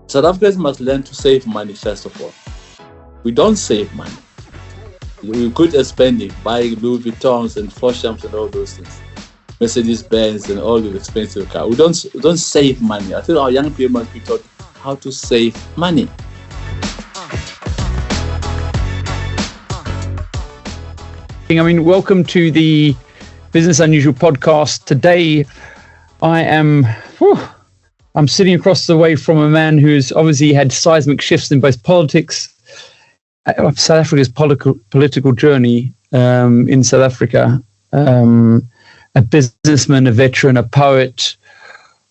South Africans must learn to save money first of all. We don't save money. We're good at spending, buying Louis Vuittons and Flosshamps and all those things, Mercedes-Benz and all the expensive cars. We don't save money. I think our young people must be taught how to save money. I mean, welcome to the Business Unusual podcast. Today, I'm sitting across the way from a man who's obviously had seismic shifts in both politics, South Africa's political journey in South Africa, a businessman, a veteran, a poet.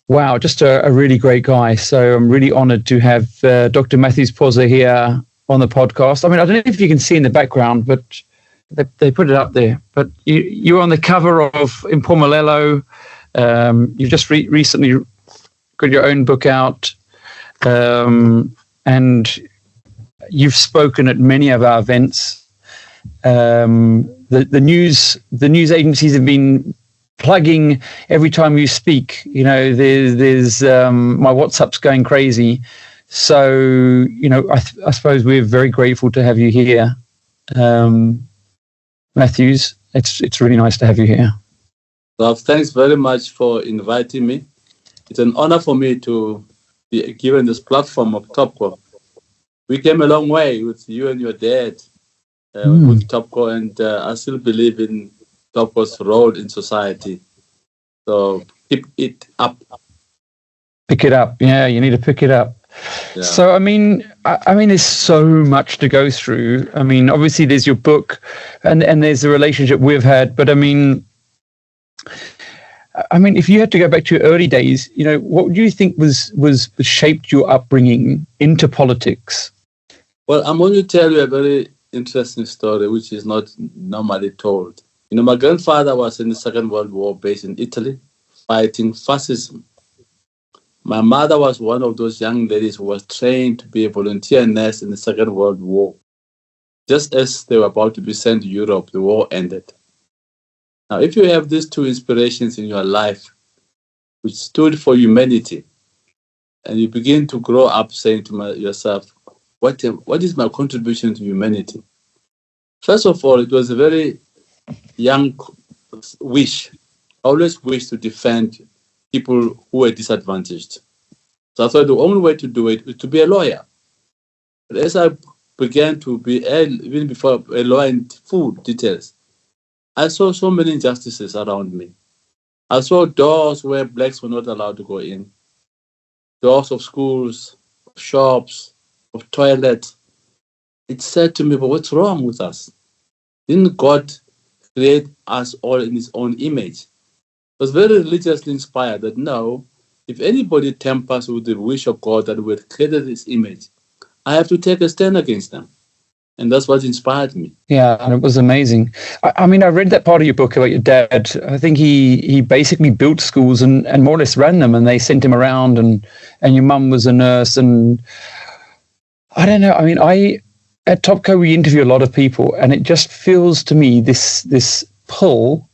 Wow, just a really great guy. So I'm really honored to have Dr. Mathews Phosa here on the podcast. I mean, I don't know if you can see in the background, but they put it up there. But you're on the cover of Mpumalanga. You've just recently got your own book out, and you've spoken at many of our events. The news agencies have been plugging every time you speak. You know, there's my WhatsApp's going crazy. So, you know, I suppose we're very grateful to have you here, Mathews. It's really nice to have you here. Well, thanks very much for inviting me. It's an honor for me to be given this platform of Topco. We came a long way with you and your dad with Topco, and I still believe in Topco's role in society. So keep it up. Pick it up. Yeah, you need to pick it up. Yeah. So, I mean, there's so much to go through. I mean, obviously there's your book and there's the relationship we've had. But I mean, if you had to go back to your early days, you know, what do you think was shaped your upbringing into politics? Well, I'm going to tell you a very interesting story, which is not normally told. You know, my grandfather was in the Second World War based in Italy, fighting fascism. My mother was one of those young ladies who was trained to be a volunteer nurse in the Second World War. Just as they were about to be sent to Europe, the war ended. Now, if you have these two inspirations in your life, which stood for humanity, and you begin to grow up saying to yourself, what is my contribution to humanity? First of all, it was a very young wish. I always wished to defend people who were disadvantaged. So I thought the only way to do it is to be a lawyer. But as I began to be, even before a lawyer in full details, I saw so many injustices around me. I saw doors where blacks were not allowed to go in, doors of schools, of shops, of toilets. It said to me, but what's wrong with us? Didn't God create us all in his own image? I was very religiously inspired that no, if anybody tampers with the wish of God that we had created this image, I have to take a stand against them. And that's what inspired me. Yeah, and it was amazing. I mean, I read that part of your book about your dad. I think he basically built schools and more or less ran them, and they sent him around, and your mum was a nurse. And I don't know, I mean, at Topco, we interview a lot of people, and it just feels to me this pull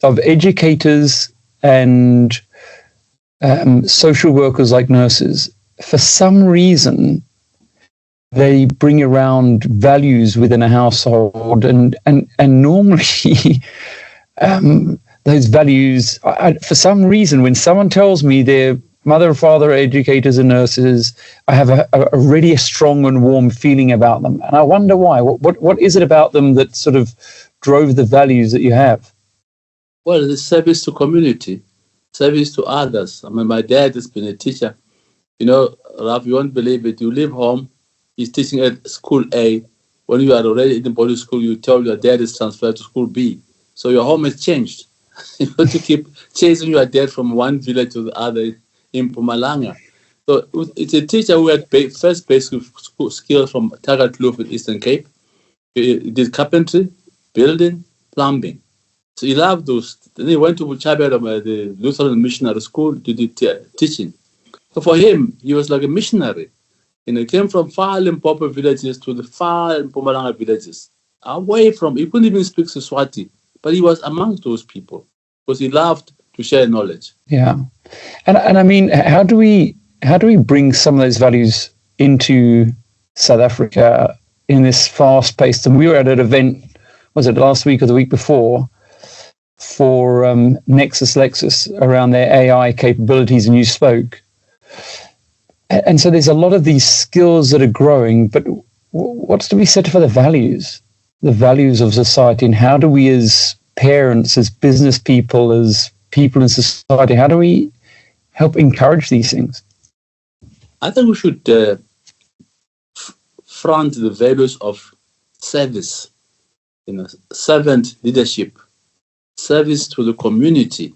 of educators and social workers like nurses. For some reason, they bring around values within a household, and normally those values, for some reason, when someone tells me their mother and father are educators and nurses, I have already a strong and warm feeling about them. And I wonder why. What is it about them that sort of drove the values that you have? Well, the service to community, service to others. I mean, my dad has been a teacher. You know, Ralf, you won't believe it. You leave home, he's teaching at school A. When you are already in the boarding school, you tell your dad is transferred to school B. So your home has changed. You have to keep chasing your dad from one village to the other in Mpumalanga. So it's a teacher who had first basic school skills from Tagalog in Eastern Cape. He did carpentry, building, plumbing. So he loved those. Then he went to Chabera, the Lutheran missionary school, to do teaching. So for him, he was like a missionary. And he came from far Limpopo villages to the far Mpumalanga villages. Away from, he couldn't even speak Siswati, but he was amongst those people because he loved to share knowledge. Yeah. And I mean, how do we how do we bring some of those values into South Africa in this fast-paced? And we were at an event, was it last week or the week before, for Lexus around their AI capabilities, and you spoke. And so there's a lot of these skills that are growing, but what's to be said for the values of society, and how do we as parents, as business people, as people in society, how do we help encourage these things? I think we should front the values of service, servant leadership, service to the community.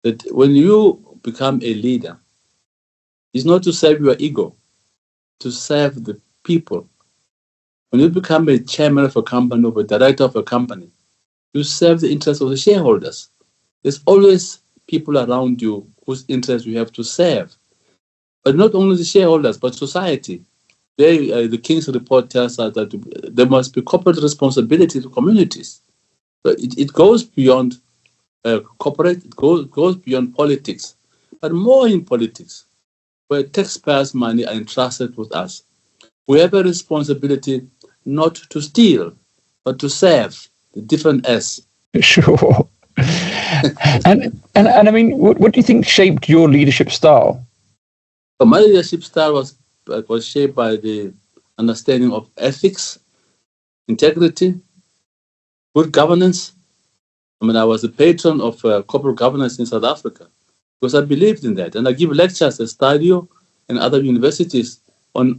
That when you become a leader, it's not to serve your ego, to serve the people. When you become a chairman of a company or a director of a company, you serve the interests of the shareholders. There's always people around you whose interests you have to serve. But not only the shareholders, but society. The King's report tells us that there must be corporate responsibility to communities. So it goes beyond corporate, it goes beyond politics, but more in politics, where taxpayers' money are entrusted with us. We have a responsibility not to steal, but to serve, the different S. Sure. and I mean, what do you think shaped your leadership style? But my leadership style was shaped by the understanding of ethics, integrity, good governance. I mean, I was a patron of corporate governance in South Africa because I believed in that. And I give lectures at Stadio and other universities on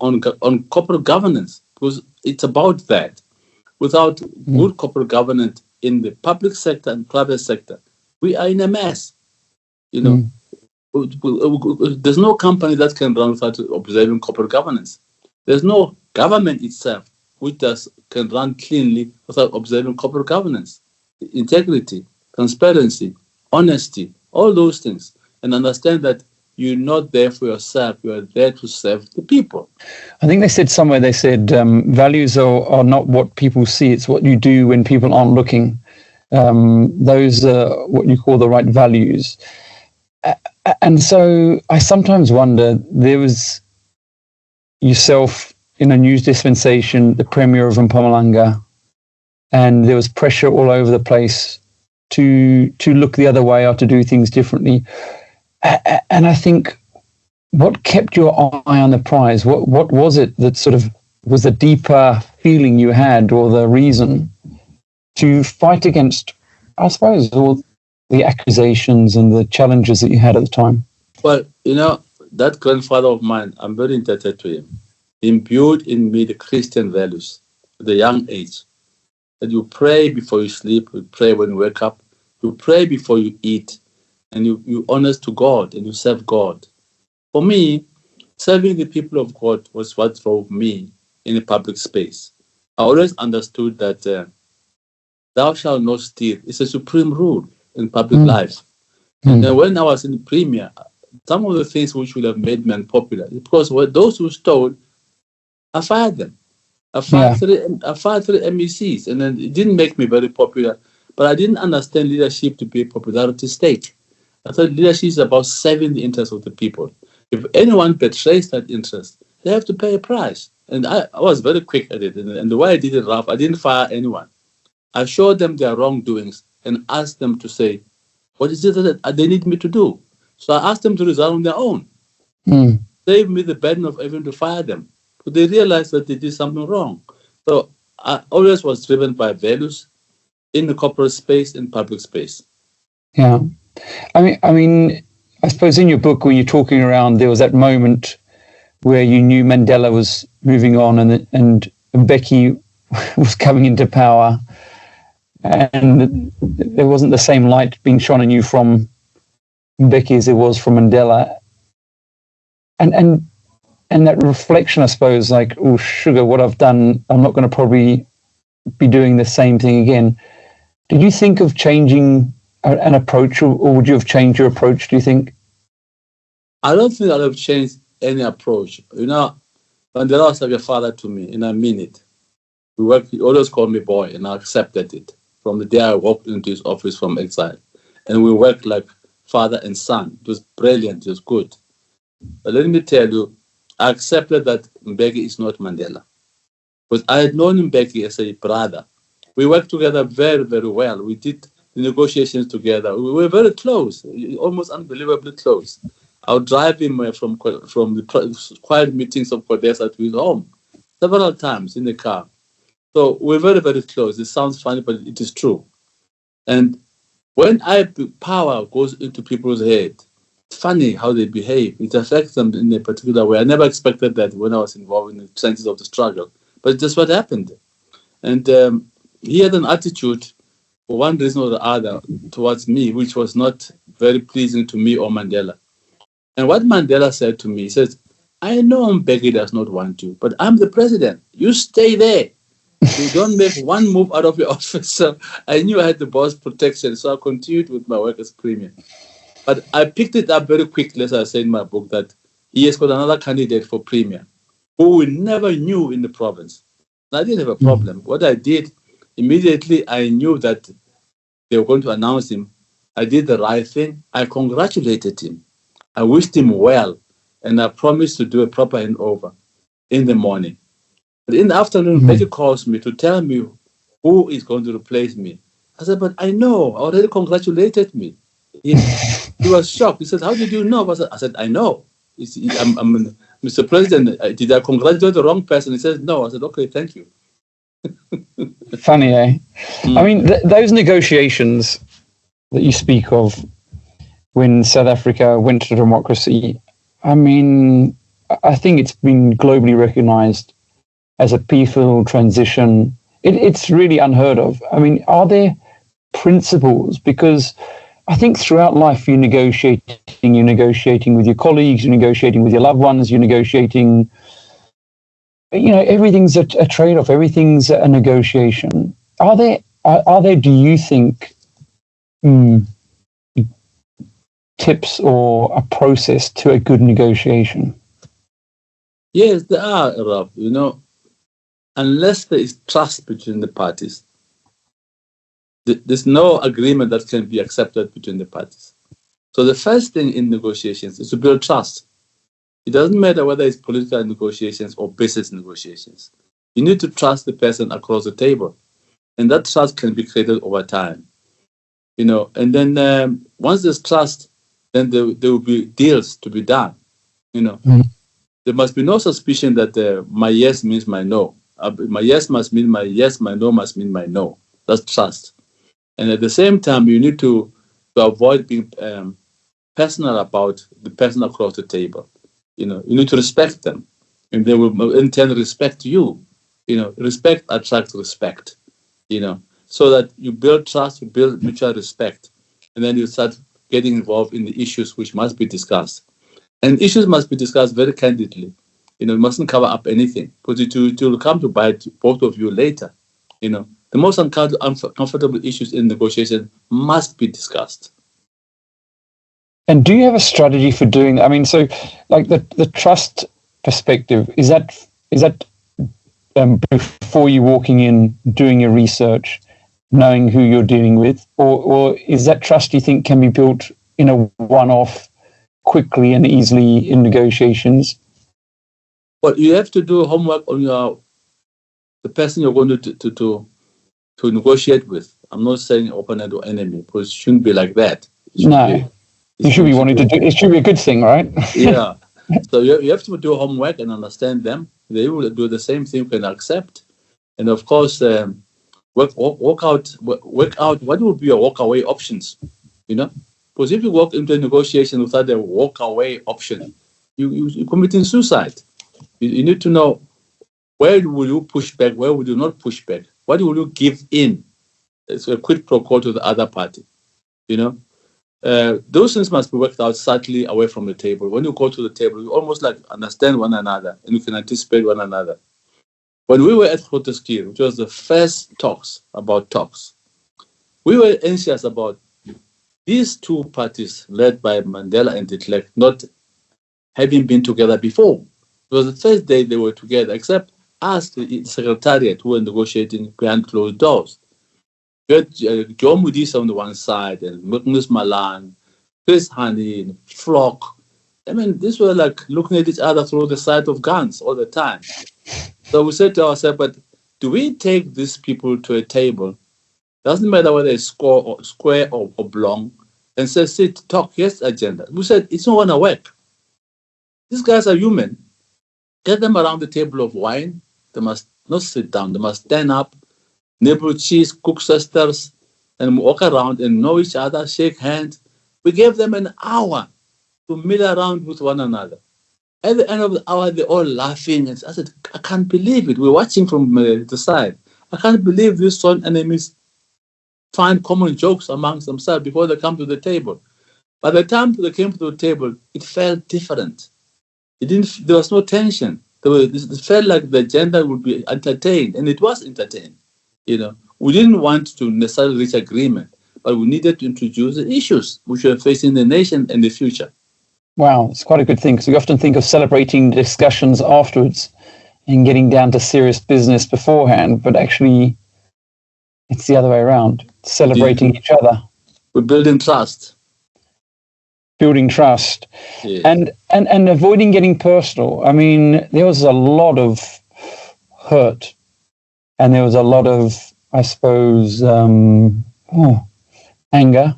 corporate governance because it's about that. Without good corporate governance in the public sector and private sector, we are in a mess. There's no company that can run without observing corporate governance. There's no government itself which can run cleanly without observing corporate governance, integrity, transparency, honesty, all those things. And understand that you're not there for yourself, you are there to serve the people. I think they said values are not what people see, it's what you do when people aren't looking. Those are what you call the right values. And so I sometimes wonder, there was yourself in a news dispensation, the Premier of Mpumalanga, and there was pressure all over the place to look the other way or to do things differently. And I think, what kept your eye on the prize? What was it that sort of was the deeper feeling you had, or the reason to fight against, I suppose, all the accusations and the challenges that you had at the time? Well, that grandfather of mine, I'm very indebted to him. He imbued in me the Christian values at a young age. That you pray before you sleep, you pray when you wake up, you pray before you eat, and you honest to God and you serve God. For me, serving the people of God was what drove me in a public space. I always understood that thou shalt not steal. It's a supreme rule in public life. And then when I was in the Premier, some of the things which would have made me unpopular, because those who stole, I fired them. I fired three MECs, and then it didn't make me very popular. But I didn't understand leadership to be a popularity state. I thought leadership is about serving the interests of the people. If anyone betrays that interest, they have to pay a price. And I was very quick at it. And the way I did it, Ralf, I didn't fire anyone. I showed them their wrongdoings and asked them to say, what is it that they need me to do? So I asked them to resign on their own. Save me the burden of having to fire them. But they realized that they did something wrong. So I always was driven by values in the corporate space and public space. Yeah. I mean, I suppose in your book, when you're talking around, there was that moment where you knew Mandela was moving on and Mbeki was coming into power, and there wasn't the same light being shone on you from Mbeki as it was from Mandela. And that reflection, I suppose, like, oh, sugar, what I've done, I'm not going to probably be doing the same thing again. Did you think of changing an approach, or would you have changed your approach, do you think? I don't think I'd have changed any approach. Mandela was like a father to me, and I mean it. He always called me boy, and I accepted it from the day I walked into his office from exile. And we worked like father and son. It was brilliant, it was good. But let me tell you, I accepted that Mbeki is not Mandela. Because I had known Mbeki as a brother. We worked together very, very well. We did the negotiations together. We were very close, almost unbelievably close. I would drive him from the quiet meetings of Codesa to his home several times in the car. So we're very, very close. It sounds funny, but it is true. And when power goes into people's head, it's funny how they behave. It affects them in a particular way. I never expected that when I was involved in the trenches of the struggle. But that's what happened. And he had an attitude, for one reason or the other, towards me, which was not very pleasing to me or Mandela. And what Mandela said to me, he says, I know Mbeki does not want you, but I'm the president. You stay there. You don't make one move out of your office. So I knew I had the boss protection, so I continued with my work as premier. But I picked it up very quickly, as I said in my book, that he has got another candidate for premier who we never knew in the province. And I didn't have a problem. What I did, immediately I knew that they were going to announce him. I did the right thing. I congratulated him. I wished him well, and I promised to do a proper handover in the morning. But in the afternoon, Betty calls me to tell me who is going to replace me. I said, but I know, I already congratulated me. He was shocked. He said, how did you know? I said, I know. I'm Mr. President, did I congratulate the wrong person? He said, no. I said, okay, thank you. Funny, eh? I mean, those negotiations that you speak of when South Africa went to democracy, I mean, I think it's been globally recognized as a peaceful transition. It's really unheard of. I mean, are there principles? Because I think throughout life you're negotiating with your colleagues, you're negotiating with your loved ones, you're negotiating, everything's a trade-off, everything's a negotiation. Are there, do you think, tips or a process to a good negotiation? Yes, there are, Ralf. Unless there is trust between the parties, there's no agreement that can be accepted between the parties. So the first thing in negotiations is to build trust. It doesn't matter whether it's political negotiations or business negotiations. You need to trust the person across the table. And that trust can be created over time. And then once there's trust, then there will be deals to be done. There must be no suspicion that my yes means my no. My yes must mean my yes, my no must mean my no. That's trust. And at the same time, you need to avoid being personal about the person across the table. You need to respect them, and they will in turn respect you. Respect attracts respect. So that you build trust, you build mutual respect, and then you start getting involved in the issues which must be discussed. And issues must be discussed very candidly. You mustn't cover up anything, because it will come to bite both of you later. The most uncomfortable issues in negotiation must be discussed. And do you have a strategy for doing that? I mean, so like the trust perspective, is that before you walking in, doing your research, knowing who you're dealing with, or is that trust you think can be built in a one-off, quickly and easily in negotiations? Well, you have to do homework on the person you're going to negotiate with. I'm not saying opponent or enemy, because it shouldn't be like that. You should be wanting to do. It should be a good thing, right? Yeah. So you have to do homework and understand them. They will do the same thing you can accept, and of course, work out what will be your walk away options. Because if you walk into a negotiation without a walk away option, you're committing suicide. You need to know where will you push back, where will you not push back, what will you give in. It's a quid pro quo to the other party. Those things must be worked out subtly away from the table. When you go to the table, you almost like understand one another and you can anticipate one another. When we were at Codesa, which was the first talks, we were anxious about these two parties led by Mandela and de Klerk not having been together before. It was the first day they were together, except us, the secretariat, who were negotiating behind closed doors. You had Joe Modise on the one side, and Mathews Phosa, Chris Honey, Flock, I mean, these were like looking at each other through the sight of guns all the time. So we said to ourselves, but do we take these people to a table? Doesn't matter whether it's square or oblong, and say, sit, talk, here's the agenda. We said, it's not going to work. These guys are human. Get them around the table of wine. They must not sit down. They must stand up, nibble cheese, cook sisters, and walk around and know each other, shake hands. We gave them an hour to mill around with one another. At the end of the hour, they're all laughing. And I said, I can't believe it. We're watching from the side. I can't believe these sworn enemies find common jokes amongst themselves before they come to the table. By the time they came to the table, it felt different. There was no tension. It felt like the agenda would be entertained, and it was entertained. We didn't want to necessarily reach agreement, but we needed to introduce the issues which were facing the nation in the future. Wow, it's quite a good thing, because we often think of celebrating discussions afterwards and getting down to serious business beforehand, but actually it's the other way around, celebrating each other. We're building trust. Building trust. Yes. And avoiding getting personal. I mean, there was a lot of hurt, and there was a lot of, I suppose, anger.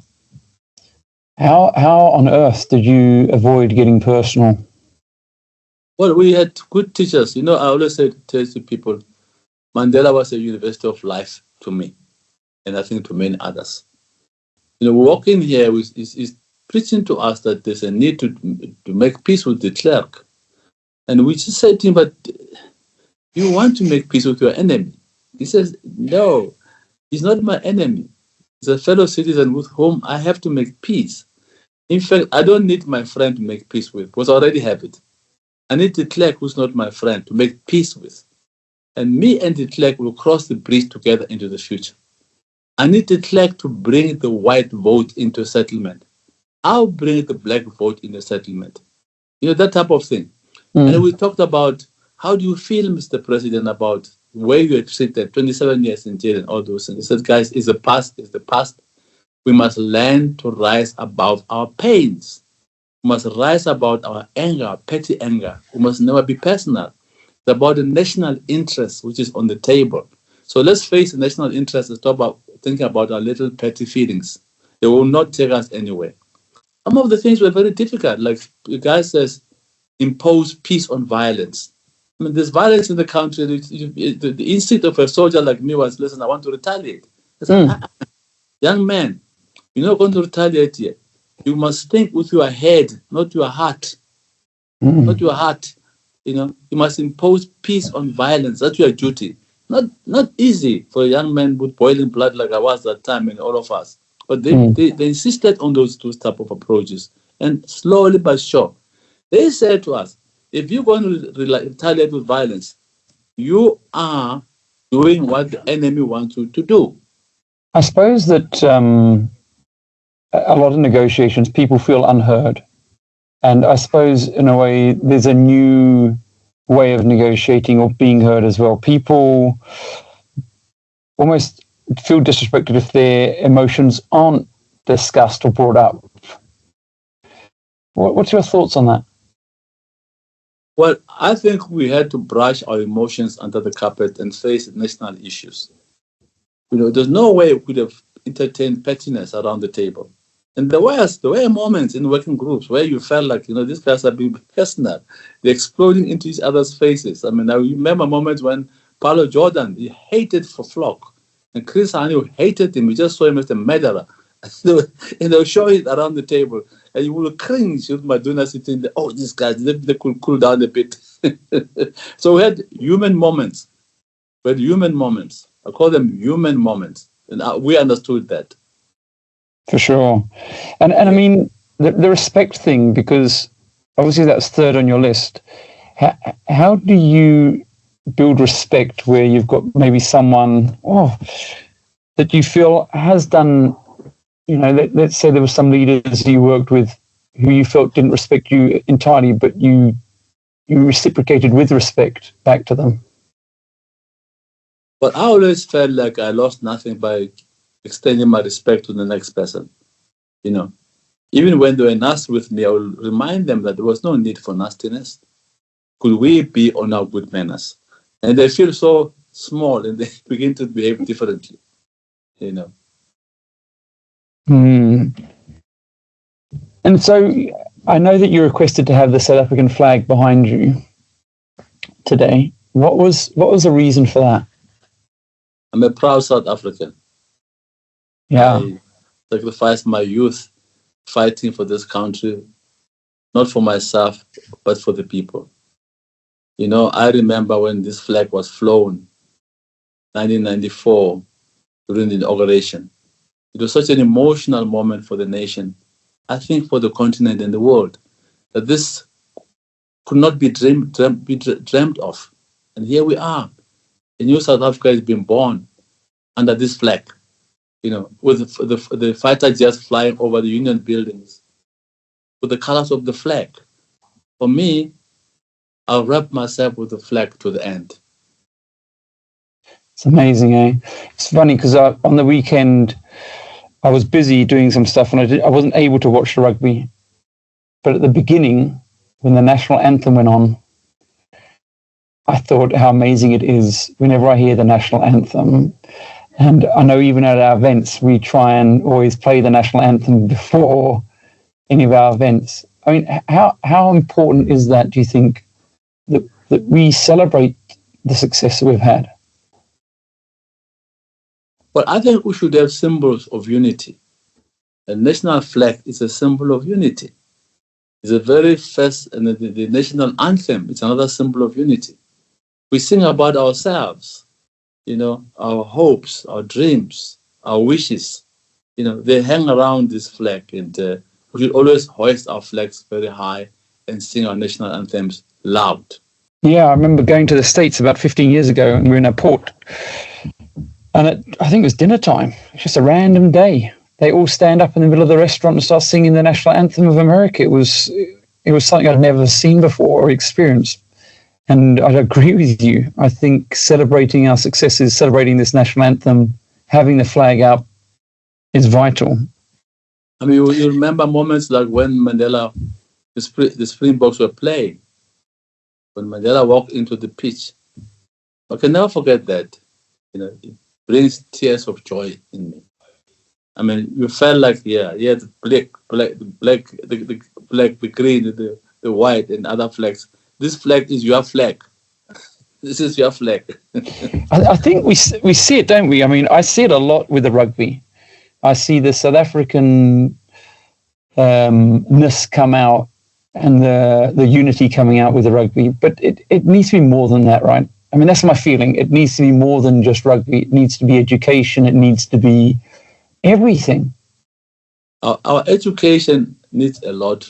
How on earth did you avoid getting personal? Well, we had good teachers. I always tell people, Mandela was a university of life to me, and I think to many others. Walking here is preaching to us that there's a need to make peace with the clerk. And we just said to him, but you want to make peace with your enemy. He says, no, he's not my enemy. He's a fellow citizen with whom I have to make peace. In fact, I don't need my friend to make peace with, because I already have it. I need the clerk who's not my friend to make peace with. And me and the clerk will cross the bridge together into the future. I need the clerk to bring the white vote into settlement. I'll bring the black vote in the settlement. That type of thing. And we talked about, how do you feel, Mr. President, about where you had treated 27 years in jail and all those things. He said, guys, it's the past. We must learn to rise above our pains. We must rise above our anger, petty anger. We must never be personal. It's about the national interest which is on the table. So let's face the national interest and stop thinking about our little petty feelings. They will not take us anywhere. Some of the things were very difficult. Like the guy says, impose peace on violence. I mean, there's violence in the country. The instinct of a soldier like me was, listen, I want to retaliate. I said, young man, you're not going to retaliate yet. You must think with your head, not your heart. Not your heart. You must impose peace on violence. That's your duty. Not easy for a young man with boiling blood like I was that time, and all of us. But they insisted on those two type of approaches. And slowly but sure, they said to us, if you're going to retaliate with violence, you are doing what the enemy wants you to do. I suppose that a lot of negotiations, people feel unheard. And I suppose, in a way, there's a new way of negotiating or being heard as well. People almost feel disrespected if their emotions aren't discussed or brought up. What's your thoughts on that? Well, I think we had to brush our emotions under the carpet and face national issues. There's no way we could have entertained pettiness around the table. And there were moments in working groups where you felt like, these guys are being personal. They're exploding into each other's faces. I mean, I remember moments when Paulo Jordan, he hated for Flock. And Chris Hani hated him. We just saw him as a murderer. And they were showing it around the table. And you will cringe with Madonna sitting there. Oh, these guys, they could cool down a bit. So we had human moments. I call them human moments. And we understood that. For sure. And I mean, the respect thing, because obviously that's third on your list. How do you build respect where you've got maybe someone that you feel has done, let's say there were some leaders you worked with who you felt didn't respect you entirely, but you reciprocated with respect back to them? But I always felt like I lost nothing by extending my respect to the next person. Even when they were nasty with me, I will remind them that there was no need for nastiness. Could we be on our good manners? And they feel so small and they begin to behave differently, you know. And so I know that you requested to have the South African flag behind you today. What was the reason for that? I'm a proud South African. Yeah. I sacrificed my youth fighting for this country, not for myself, but for the people. You know, I remember when this flag was flown, 1994, during the inauguration. It was such an emotional moment for the nation, I think for the continent and the world, that this could not be dreamed of. And here we are. A new South Africa has been born under this flag, you know, with the fighter jets flying over the Union buildings, with the colors of the flag. For me, I'll wrap myself with the flag to the end. It's amazing, eh? It's funny because on the weekend, I was busy doing some stuff and I wasn't able to watch the rugby. But at the beginning, when the national anthem went on, I thought how amazing it is whenever I hear the national anthem. And I know even at our events, we try and always play the national anthem before any of our events. I mean, how important is that, do you think, that we celebrate the success that we've had? Well, I think we should have symbols of unity. The national flag is a symbol of unity. It's the very first, and the national anthem, it's another symbol of unity. We sing about ourselves, you know, our hopes, our dreams, our wishes. You know, they hang around this flag, and we should always hoist our flags very high and sing our national anthems loud. Yeah, I remember going to the States about 15 years ago, and we were in a port. And I think it was dinner time. It's just a random day. They all stand up in the middle of the restaurant and start singing the national anthem of America. It was something I'd never seen before or experienced. And I'd agree with you. I think celebrating our successes, celebrating this national anthem, having the flag up is vital. I mean, you remember moments like when Mandela, the Springboks were playing, when Mandela walked into the pitch. I can never forget that. You know, it brings tears of joy in me. I mean, you felt like, the black, the green, the white, and other flags. This flag is your flag. This is your flag. I think we see it, don't we? I mean, I see it a lot with the rugby. I see the South African ness come out and the unity coming out with the rugby. But it needs to be more than that, right? I mean, that's my feeling. It needs to be more than just rugby. It needs to be education. It needs to be everything. Our education needs a lot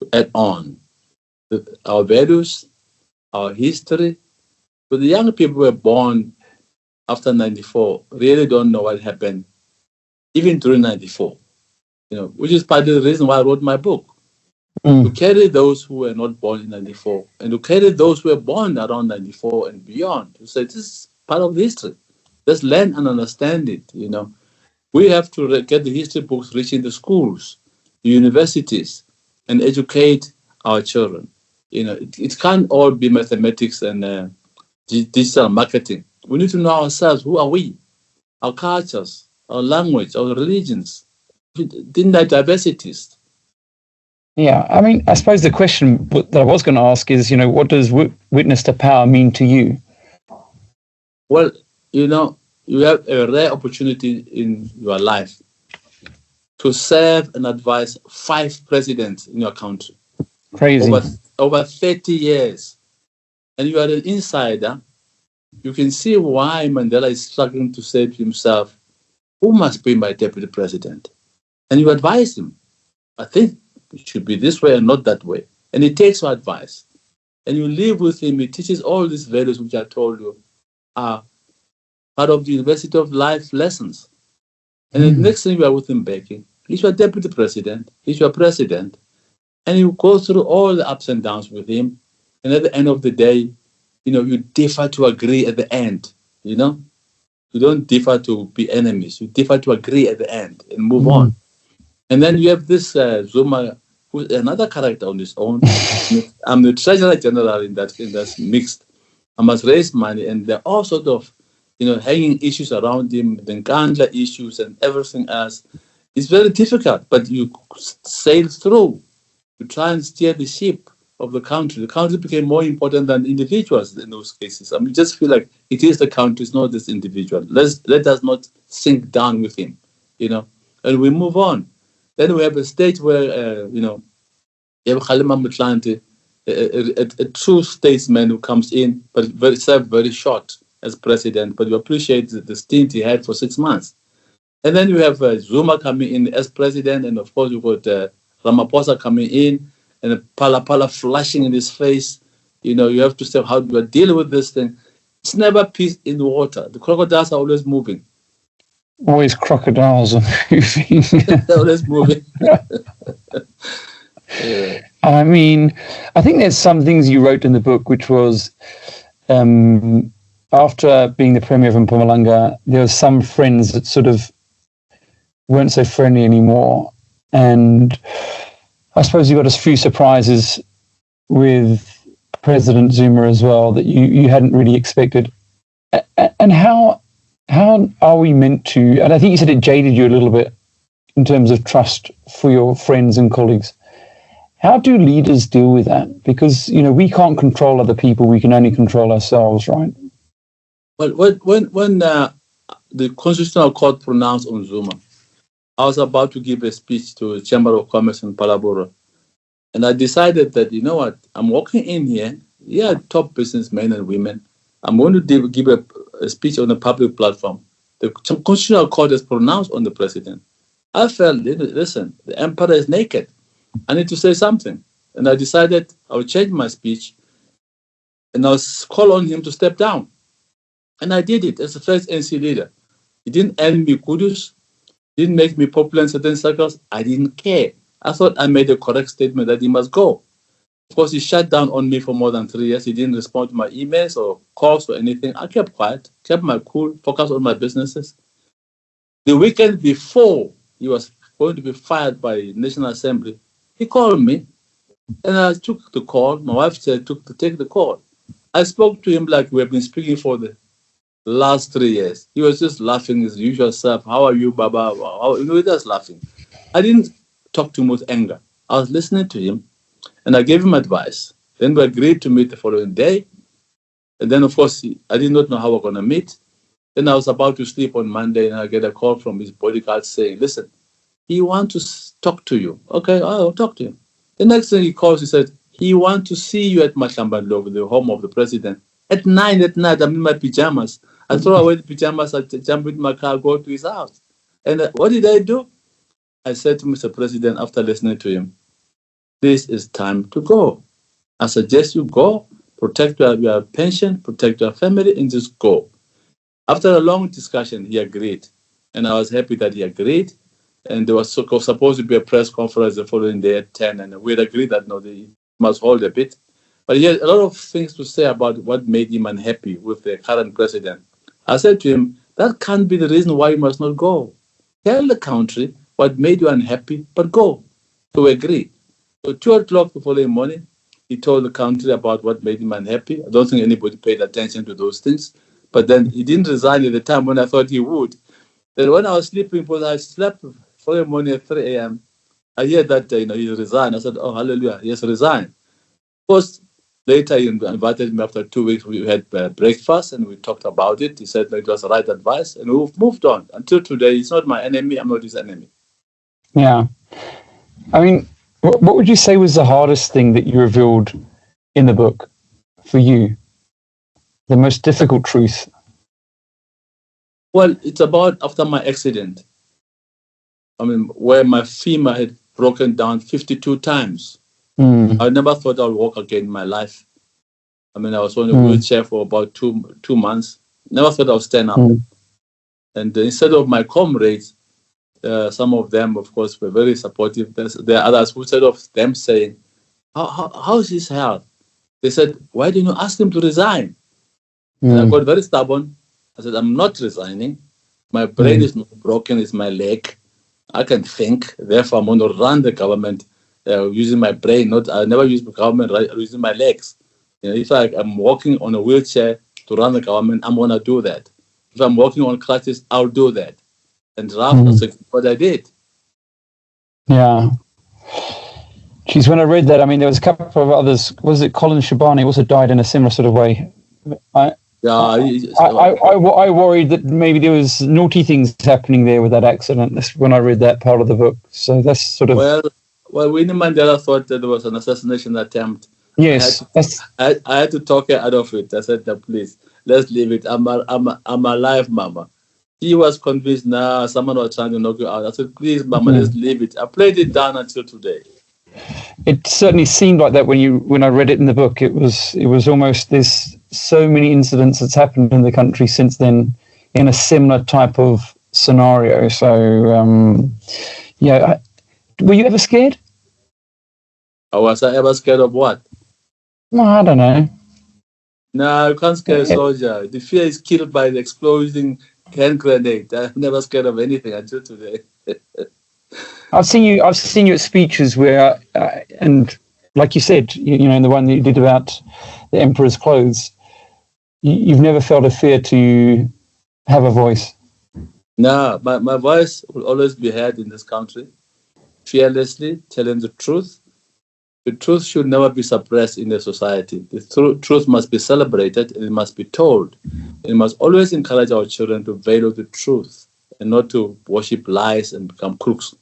to add on. Our values, our history. But the young people who were born after 94 really don't know what happened, even during 94, you know, which is part of the reason why I wrote my book. To carry those who were not born in 94 and to carry those who were born around 94 and beyond. To say this is part of history. Let's learn and understand it, you know. We have to get the history books reaching the schools, the universities, and educate our children. You know, it can't all be mathematics and digital marketing. We need to know ourselves. Who are we? Our cultures, our language, our religions, diversities. Yeah, I mean, I suppose the question that I was going to ask is, you know, what does witness to power mean to you? Well, you know, you have a rare opportunity in your life to serve and advise 5 presidents in your country. Crazy. Over 30 years. And you are an insider. You can see why Mandela is struggling to say to himself, who must be my deputy president? And you advise him. I think it should be this way and not that way. And he takes your advice. And you live with him. He teaches all these values which I told you are part of the University of Life lessons. And the next thing you are with him begging, he's your deputy president, he's your president. And you go through all the ups and downs with him. And at the end of the day, you know, you differ to agree at the end, you know. You don't differ to be enemies. You differ to agree at the end and move on. And then you have this Zuma, who's another character on his own. I'm the treasurer general in that mixed. I must raise money, and there are all sort of, hanging issues around him, the Nkandla issues and everything else. It's very difficult, but you sail through. You try and steer the ship of the country. The country became more important than individuals in those cases. I mean, just feel like it is the country, it's not this individual. Let us not sink down with him, and we move on. Then we have a stage where, you have Khalima Mutlanti, a true statesman who comes in, but very short as president, but you appreciate the stint he had for 6 months. And then you have Zuma coming in as president, and of course you've got Ramaphosa coming in, and Pala flashing in his face. You have to say, how do I deal with this thing? It's never peace in the water. The crocodiles are always moving. Always crocodiles are moving. They're always moving. Yeah. I mean, I think there's some things you wrote in the book, which was after being the premier of Mpumalanga, there were some friends that sort of weren't so friendly anymore. And I suppose you got a few surprises with President Zuma as well that you hadn't really expected. And how are we meant to, and I think you said it jaded you a little bit in terms of trust for your friends and colleagues. How do leaders deal with that? Because, we can't control other people. We can only control ourselves, right? Well, when the Constitutional Court pronounced on Zuma, I was about to give a speech to the Chamber of Commerce in Palabora. And I decided that, you know what, I'm walking in here, top businessmen and women. I'm going to give a speech on a public platform. The Constitutional Court has pronounced on the president. I felt, listen, the emperor is naked. I need to say something. And I decided I would change my speech and I was call on him to step down. And I did it as the first NC leader. He didn't earn me kudos, didn't make me popular in certain circles. I didn't care. I thought I made a correct statement that he must go. Of course, he shut down on me for more than 3 years. He didn't respond to my emails or calls or anything. I kept quiet, kept my cool, focused on my businesses. The weekend before he was going to be fired by National Assembly, he called me, and I took the call. My wife said to take the call. I spoke to him like we have been speaking for the last 3 years. He was just laughing his usual self. How are you, Baba? He was just laughing. I didn't talk to him with anger. I was listening to him, and I gave him advice. Then we agreed to meet the following day. And then, of course, I did not know how we were going to meet. Then I was about to sleep on Monday, and I get a call from his bodyguard saying, listen, he wants to talk to you. Okay, I'll talk to him. The next thing he calls, he said, he wants to see you at Mahlambandlovu, the home of the president. At 9 at night, I'm in my pajamas. I throw away the pajamas, I jump into my car, go to his house. And what did I do? I said to Mr. President, after listening to him, this is time to go. I suggest you go, protect your pension, protect your family, and just go. After a long discussion, he agreed. And I was happy that he agreed. And there was supposed to be a press conference the following day at 10, and we had agreed that no, they must hold a bit. But he had a lot of things to say about what made him unhappy with the current president. I said to him, that can't be the reason why you must not go. Tell the country what made you unhappy, but go. So we agreed. So 2 o'clock the following morning, he told the country about what made him unhappy. I don't think anybody paid attention to those things. But then he didn't resign at the time when I thought he would. Then when I was sleeping, because I slept for the morning at 3 a.m., I hear that he resigned. I said, oh, hallelujah, he has resigned. Of course, later he invited me after 2 weeks. We had breakfast and we talked about it. He said it was the right advice, and we've moved on. Until today, he's not my enemy. I'm not his enemy. Yeah. I mean, what would you say was the hardest thing that you revealed in the book for you? The most difficult truth? Well, it's about after my accident. I mean, where my femur had broken down 52 times. I never thought I would walk again in my life. I mean, I was on a wheelchair for about two months. Never thought I would stand up. And instead of my comrades, some of them, of course, were very supportive. There are others who, instead of them saying, how is his health? They said, why didn't you ask him to resign? And I got very stubborn. I said, I'm not resigning. My brain is not broken, it's my leg. I can think. Therefore, I'm going to run the government using my brain. I never use the government using my legs. If I'm walking on a wheelchair to run the government, I'm going to do that. If I'm walking on crutches, I'll do that. And Ralf, that's what I did. Yeah. Geez, when I read that, I mean, there was a couple of others. Was it Colin Shabani also died in a similar sort of way? I worried that maybe there was naughty things happening there with that accident. That's when I read that part of the book. So that's sort of... Well, Winnie Mandela thought that there was an assassination attempt. Yes. I had to talk her out of it. I said, please, let's leave it. I'm alive, Mama. He was convinced, someone was trying to knock you out. I said, please, Mama, let's leave it. I played it down until today. It certainly seemed like that when I read it in the book. It was almost, there's so many incidents that's happened in the country since then in a similar type of scenario. So, yeah. Were you ever scared? Was I ever scared of what? No, I don't know. No, you can't scare a soldier. The fear is killed by the exploding hand grenade. I'm never scared of anything until today. I've seen you at speeches where, and like you said, in the one that you did about the emperor's clothes, you've never felt a fear to have a voice. No, my voice will always be heard in this country, fearlessly, telling the truth. The truth should never be suppressed in the society. The truth must be celebrated and it must be told. We must always encourage our children to value the truth and not to worship lies and become crooks,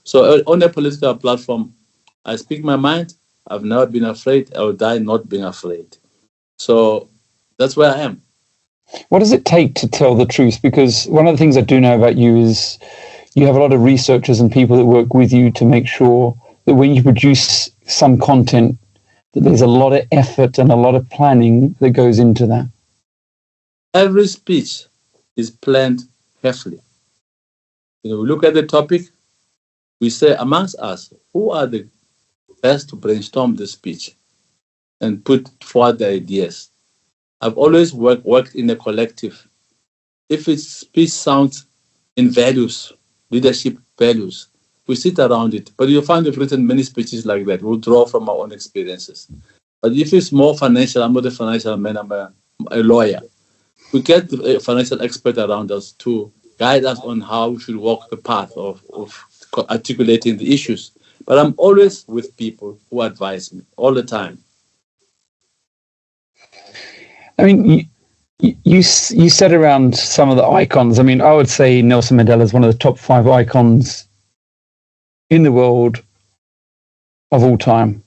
So on a political platform, I speak my mind. I've never been afraid. I will die not being afraid. So that's where I am. What does it take to tell the truth? Because one of the things I do know about you is you have a lot of researchers and people that work with you to make sure that when you produce some content, that there's a lot of effort and a lot of planning that goes into that. Every speech is planned carefully. We look at the topic, we say amongst us, who are the best to brainstorm the speech and put forward the ideas. I've always worked in a collective. If its speech sounds in values, leadership values, we sit around it. But you'll find we've written many speeches like that. We'll draw from our own experiences. But if it's more financial, I'm not a financial man, I'm a lawyer. We get a financial expert around us to guide us on how we should walk the path of articulating the issues. But I'm always with people who advise me all the time. I mean, you said around some of the icons. I mean, I would say Nelson Mandela is one of the top 5 icons in the world of all time.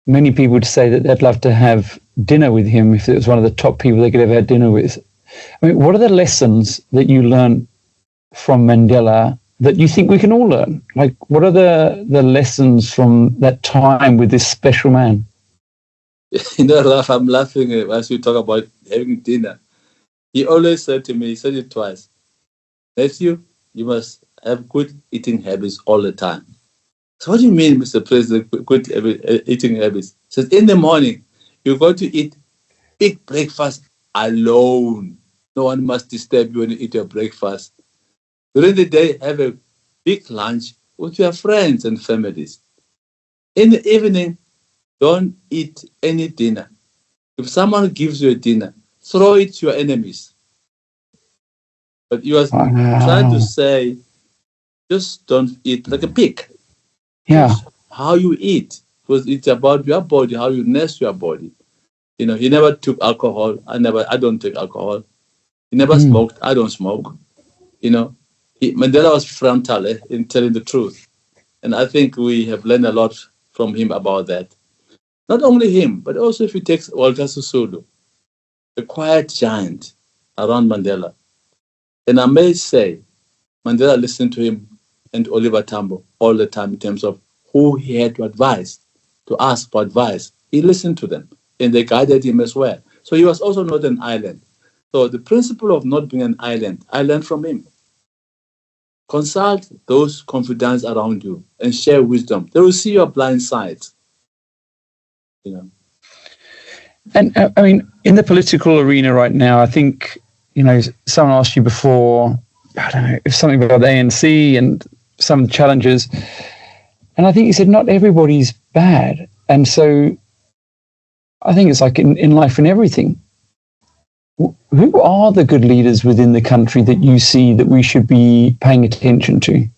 Many people would say that they'd love to have dinner with him if it was one of the top people they could ever have dinner with. I mean, what are the lessons that you learned from Mandela that you think we can all learn? Like, what are the lessons from that time with this special man? Ralf, I'm laughing as we talk about having dinner. He always said to me, he said it twice, Matthew, you must have good eating habits all the time. So what do you mean, Mr. President, good eating habits? He says, in the morning, you're going to eat big breakfast alone. No one must disturb you when you eat your breakfast. During the day, have a big lunch with your friends and families. In the evening, don't eat any dinner. If someone gives you a dinner, throw it to your enemies. But he was trying to say, just don't eat like a pig. Yeah. Just how you eat. Because it's about your body, how you nurse your body. He never took alcohol. I don't take alcohol. He never smoked. I don't smoke. Mandela was frontal in telling the truth. And I think we have learned a lot from him about that. Not only him, but also if you take Walter Sisulu, the quiet giant around Mandela. And I may say, Mandela listened to him and Oliver Tambo all the time in terms of who he had to advise, to ask for advice. He listened to them, and they guided him as well. So he was also not an island. So the principle of not being an island, I learned from him. Consult those confidants around you and share wisdom. They will see your blind sides. And I mean, in the political arena right now, I think, someone asked you before, I don't know, something about the ANC and some challenges. And I think he said, not everybody's bad. And so I think it's like in life and everything. Who are the good leaders within the country that you see that we should be paying attention to?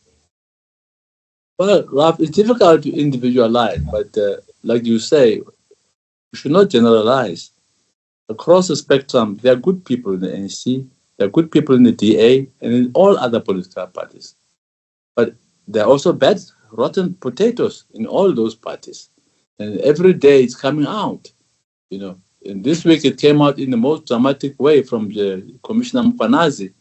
Well, Ralf, it's difficult to individualize, but like you say, we should not generalize. Across the spectrum, there are good people in the ANC, there are good people in the DA, and in all other political parties. But there are also bad, rotten potatoes in all those parties. And every day it's coming out, you know. And this week it came out in the most dramatic way from the Commissioner Mpumalanga,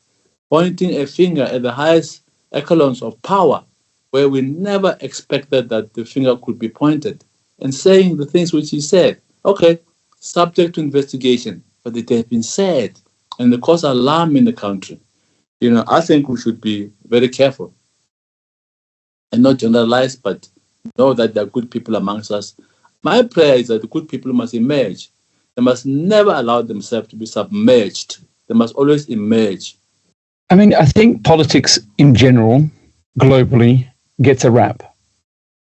pointing a finger at the highest echelons of power, where we never expected that the finger could be pointed, and saying the things which he said. Okay, subject to investigation, but it has been said, and it caused alarm in the country. You know, I think we should be very careful and not generalize, but know that there are good people amongst us. My prayer is that the good people must emerge. They must never allow themselves to be submerged. They must always emerge. I mean, I think politics in general, globally, gets a rap.